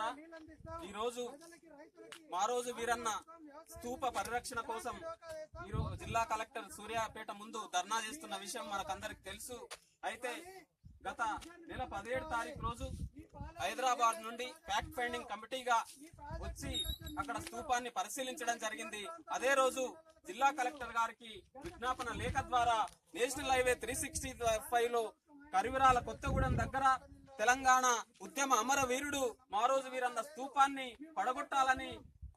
మిత్రులారా, ఈరోజు మారోజు వీరన్న స్తూప పరిరక్షణ కోసం ఈరోజు జిల్లా కలెక్టర్ సూర్యాపేట ముందు ధర్నా చేస్తున్న విషయం మనకందరికి తెలుసు. అయితే గత నెల 17 తారీఖు రోజు హైదరాబాద్ నుండి ఫ్యాక్ట్ ఫైండింగ్ కమిటీగా వచ్చి అక్కడ స్తూపాన్ని పరిశీలించడం జరిగింది. అదే రోజు జిల్లా కలెక్టర్ గారికి విజ్ఞాపన లేఖ ద్వారా నేషనల్ హైవే 365 లో కరివిరాల కొత్తగూడెం దగ్గర తెలంగాణ ఉద్యమ అమరవీరుడు మారోజు వీరన్న స్తూపాన్ని పడగొట్టాలని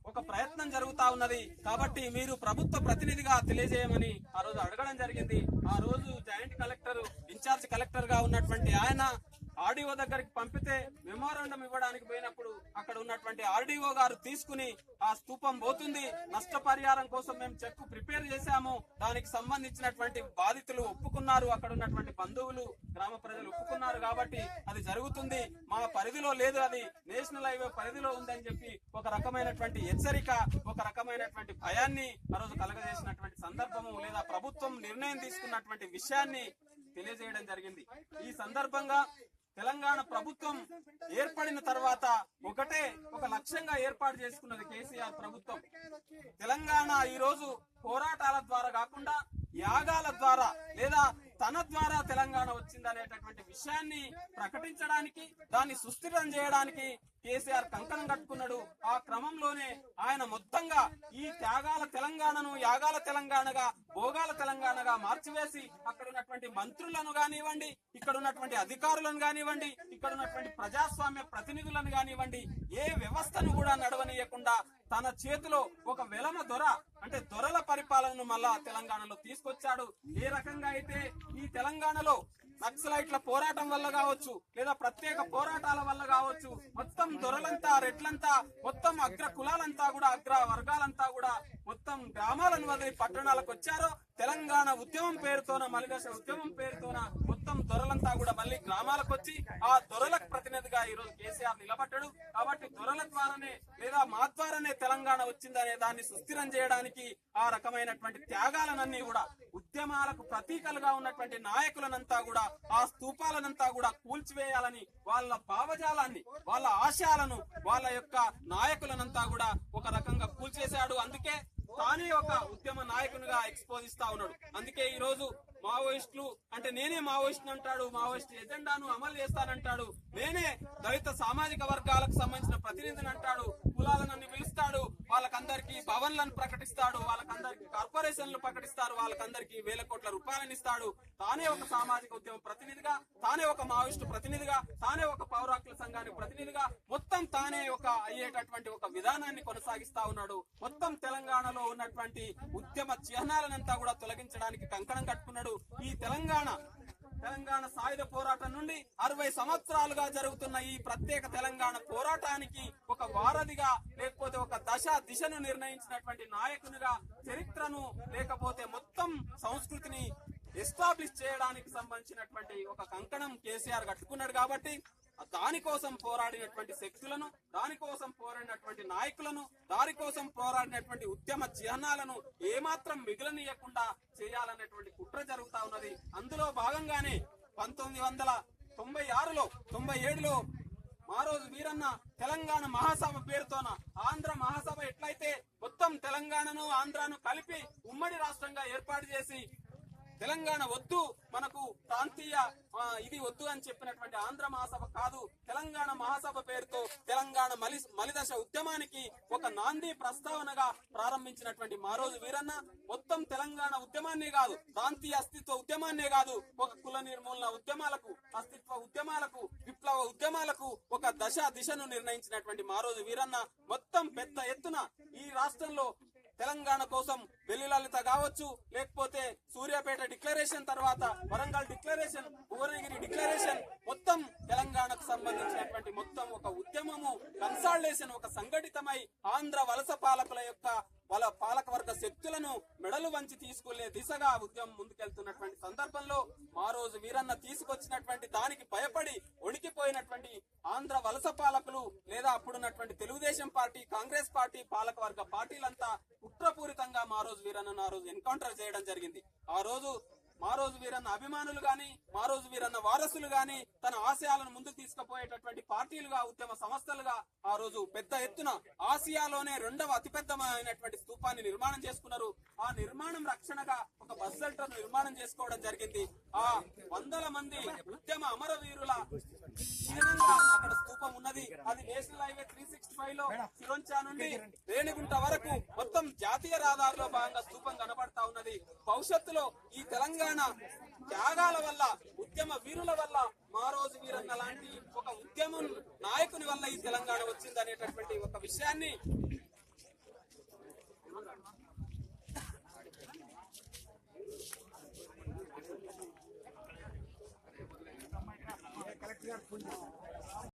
ఒక ప్రయత్నం జరుగుతా ఉన్నది. కాబట్టి మీరు ప్రభుత్వ ప్రతినిధిగా తెలియజేయమని ఆ రోజు అడగడం జరిగింది. ఆ రోజు జాయింట్ కలెక్టర్ ఇన్ఛార్జ్ కలెక్టర్ గా ఉన్నటువంటి ఆయన ఆర్డీఓ దగ్గరికి పంపితే మెమోరాండం ఇవ్వడానికి పోయినప్పుడు అక్కడ ఉన్నటువంటి ఆర్డీఓ గారు తీసుకుని ఆ స్తూపం పోతుంది, నష్టపరిహారం కోసం మేము చెక్ ప్రిపేర్ చేశాము, దానికి సంబంధించినటువంటి బాధితులు ఒప్పుకున్నారు, అక్కడ ఉన్నటువంటి బంధువులు గ్రామ ప్రజలు ఒప్పుకున్నారు, కాబట్టి అది జరుగుతుంది, మా పరిధిలో లేదు, అది నేషనల్ హైవే పరిధిలో ఉందని చెప్పి ఒక రకమైనటువంటి హెచ్చరిక, ఒక రకమైనటువంటి భయాన్ని ఆ రోజు కలగజేసినటువంటి సందర్భము లేదా ప్రభుత్వం నిర్ణయం తీసుకున్నటువంటి విషయాన్ని తెలియజేయడం జరిగింది. ఈ సందర్భంగా తెలంగాణ ప్రభుత్వం ఏర్పడిన తర్వాత ఒక లక్ష్యంగా ఏర్పాటు చేసుకున్నది కేసీఆర్ ప్రభుత్వం. తెలంగాణ ఈ రోజు పోరాటాల ద్వారా కాకుండా యాగాల ద్వారా లేదా తన ద్వారా తెలంగాణ వచ్చిందనేటటువంటి విషయాన్ని ప్రకటించడానికి, దాన్ని సుస్థిరం చేయడానికి కేసీఆర్ కంకణం కట్టుకున్నాడు. ఆ క్రమంలోనే ఆయన మొత్తంగా ఈ త్యాగాల తెలంగాణను యాగాల తెలంగాణగా, భోగాల తెలంగాణగా మార్చివేసి అక్కడ ఉన్నటువంటి మంత్రులను కానివ్వండి, ఇక్కడ ఉన్నటువంటి అధికారులను కానివ్వండి, ఇక్కడ ఉన్నటువంటి ప్రజాస్వామ్య ప్రతినిధులను కానివ్వండి, ఏ వ్యవస్థను కూడా నడవనీయకుండా తన చేతిలో ఒక వెలమ దొర అంటే దొరల పరిపాలనను మళ్ళా తెలంగాణలో తీసుకొచ్చాడు. ఏ రకంగా అయితే ఈ తెలంగాణలో నక్సలైట్ల పోరాటం వల్ల కావచ్చు లేదా ప్రత్యేక పోరాటాల వల్ల కావచ్చు మొత్తం దొరలంతా, రెడ్లంతా, మొత్తం అగ్ర కులాలంతా కూడా, అగ్ర వర్గాలంతా కూడా మొత్తం గ్రామాలను వదిలి పట్టణాలకు వచ్చారో, తెలంగాణ ఉద్యమం పేరుతోన, మలిదశ ఉద్యమం పేరుతోన మొత్తం దొరలంతా కూడా మళ్ళీ గ్రామాలకు వచ్చి ఆ దొరలకు ప్రతినిధిగా ఈ రోజు కేసీఆర్ నిలబడ్డాడు. కాబట్టి దొరల ద్వారానే లేదా మా ద్వారానే తెలంగాణ వచ్చిందనే దాన్ని సుస్థిరం చేయడానికి ఆ రకమైనటువంటి త్యాగాలనన్నీ కూడా, ఉద్యమాలకు ప్రతీకలుగా ఉన్నటువంటి నాయకులనంతా కూడా, ఆ స్తూపాలనంతా కూడా కూల్చివేయాలని వాళ్ళ భావజాలాన్ని, వాళ్ళ ఆశయాలను, వాళ్ళ యొక్క నాయకులనంతా కూడా ఒక రకంగా కూల్చేశాడు. అందుకే తానే ఒక ఉద్యమ నాయకునిగా ఎక్స్పోజ్ ఇస్తా ఉన్నాడు. అందుకే ఈ రోజు మావోయిస్టులు అంటే నేనే మావోయిస్టు అంటాడు, మావోయిస్టు ఎజెండాను అమలు చేస్తానంటాడు, నేనే దళిత సామాజిక వర్గాలకు సంబంధించిన ప్రతినిధిని అంటాడు, కులాలను పిలుస్తాడు, వాళ్ళకందరికి భవన్లను ప్రకటిస్తాడు, వాళ్ళకందరికి కార్పొరేషన్లు ప్రకటిస్తారు, వాళ్ళకందరికి వేల కోట్ల రూపాయలను ఇస్తాడు. తానే ఒక సామాజిక ఉద్యమ ప్రతినిధిగా, తానే ఒక మావోయిస్టు ప్రతినిధిగా, తానే ఒక పౌర హక్కుల సంఘానికి ప్రతినిధిగా మొత్తం తానే ఒక అయ్యేటటువంటి ఒక విధానాన్ని కొనసాగిస్తా ఉన్నాడు. మొత్తం తెలంగాణలో ఉన్నటువంటి ఉద్యమ చిహ్నాలనంతా కూడా తొలగించడానికి కంకణం కట్టుకున్నాడు. ఈ తెలంగాణ సాయుధ పోరాటం నుండి 60 సంవత్సరాలుగా జరుగుతున్న ఈ ప్రత్యేక తెలంగాణ పోరాటానికి ఒక వారధిగా, లేకపోతే ఒక దిశను నిర్ణయించినటువంటి నాయకునిగా, చరిత్రను లేకపోతే మొత్తం సంస్కృతిని ఎస్టాబ్లిష్ చేయడానికి సంబంధించినటువంటి ఒక కంకణం కేసీఆర్ కట్టుకున్నాడు. కాబట్టి దానికోసం పోరాడినటువంటి శక్తులను, దానికోసం పోరాడినటువంటి నాయకులను, దానికోసం పోరాడినటువంటి ఉద్యమ చిహ్నాలను ఏమాత్రం మిగిలనీయకుండా చేయాలనేటువంటి కుట్ర జరుగుతా ఉన్నది. అందులో భాగంగానే 1996లో 97లో మారోజు వీరన్న తెలంగాణ మహాసభ పేరుతోన ఆంధ్ర మహాసభ ఎట్లయితే మొత్తం తెలంగాణను ఆంధ్రాను కలిపి ఉమ్మడి రాష్ట్రంగా ఏర్పాటు చేసి తెలంగాణ వద్దు, మనకు ప్రాంతీయ ఇది వద్దు అని చెప్పినటువంటి ఆంధ్ర మహాసభ కాదు, తెలంగాణ మహాసభ పేరుతో తెలంగాణ మలిదశ ఉద్యమానికి ఒక నాంది ప్రస్తావనగా ప్రారంభించినటువంటి మారోజు వీరన్న మొత్తం తెలంగాణ ఉద్యమాన్నే కాదు, ప్రాంతీయ అస్తిత్వ ఉద్యమాన్నే కాదు, ఒక కుల నిర్మూలన ఉద్యమాలకు, అస్తిత్వ ఉద్యమాలకు, విప్లవ ఉద్యమాలకు ఒక దిశను నిర్ణయించినటువంటి మారోజు వీరన్న మొత్తం పెద్ద ఎత్తున ఈ రాష్ట్రంలో తెలంగాణ కోసం వెల్లిలలిత కావచ్చు, లేకపోతే సూర్యాపేట డిక్లరేషన్ తర్వాత వరంగల్ డిక్లరేషన్, భువనగిరి డిక్లరేషన్, మొత్తం తెలంగాణకు సంబంధించినటువంటి మొత్తం ఒక ఉద్యమము కన్సాలిడేషన్, ఒక సంఘటితమై ఆంధ్ర వలస పాలకుల యొక్క వాళ్ళ పాలకవర్గ శక్తులను మెడలు వంచి తీసుకునే దిశగా ఉద్యమం ముందుకెళ్తున్నటువంటి సందర్భంలో మారోజు వీరన్న తీసుకొచ్చినటువంటి దానికి భయపడి వణికిపోయినటువంటి ఆంధ్ర వలస పాలకులు లేదా అప్పుడున్నటువంటి తెలుగుదేశం పార్టీ, కాంగ్రెస్ పార్టీ, పాలకవర్గ పార్టీలంతా కుట్రపూరితంగా మారోజు వీరన్నను ఆ రోజు ఎన్కౌంటర్ చేయడం జరిగింది. ఆ రోజు మారోజు వీరన్న అభిమానులు గాని, మారోజు వీరన్న వారసులు గాని తన ఆశయాలను ముందుకు తీసుకుపోయేటటువంటి పార్టీలుగా, ఉద్యమ సంస్థలుగా ఆ రోజు పెద్ద ఎత్తున ఆసియాలోనే 2వ అతిపెద్దమైనటువంటి స్తూపాన్ని నిర్మాణం చేసుకున్నారు. ఆ నిర్మాణం రక్షణగా ఒక బస్ షెల్టర్ నిర్మాణం చేసుకోవడం జరిగింది. ఆ వందల మంది ఉద్యమ అమరవీరుల చిహ్నంగా అక్కడ స్తూపం ఉన్నది. అది నేషనల్ హైవే 365 లో సిరోంచా నుండి రేణిగుంట వరకు మొత్తం జాతీయ రహదారిలో భాగంగా స్తూపం కనబడతా ఉన్నది. భవిష్యత్తులో ఈ తెలంగాణ త్యాగాల వల్ల, ఉద్యమ వీరుల వల్ల, మారోజు వీరన్న లాంటి ఒక ఉద్యమ నాయకుని వల్ల ఈ తెలంగాణ వచ్చింది అనేటటువంటి ఒక విషయాన్ని కలెక్టర్ గారు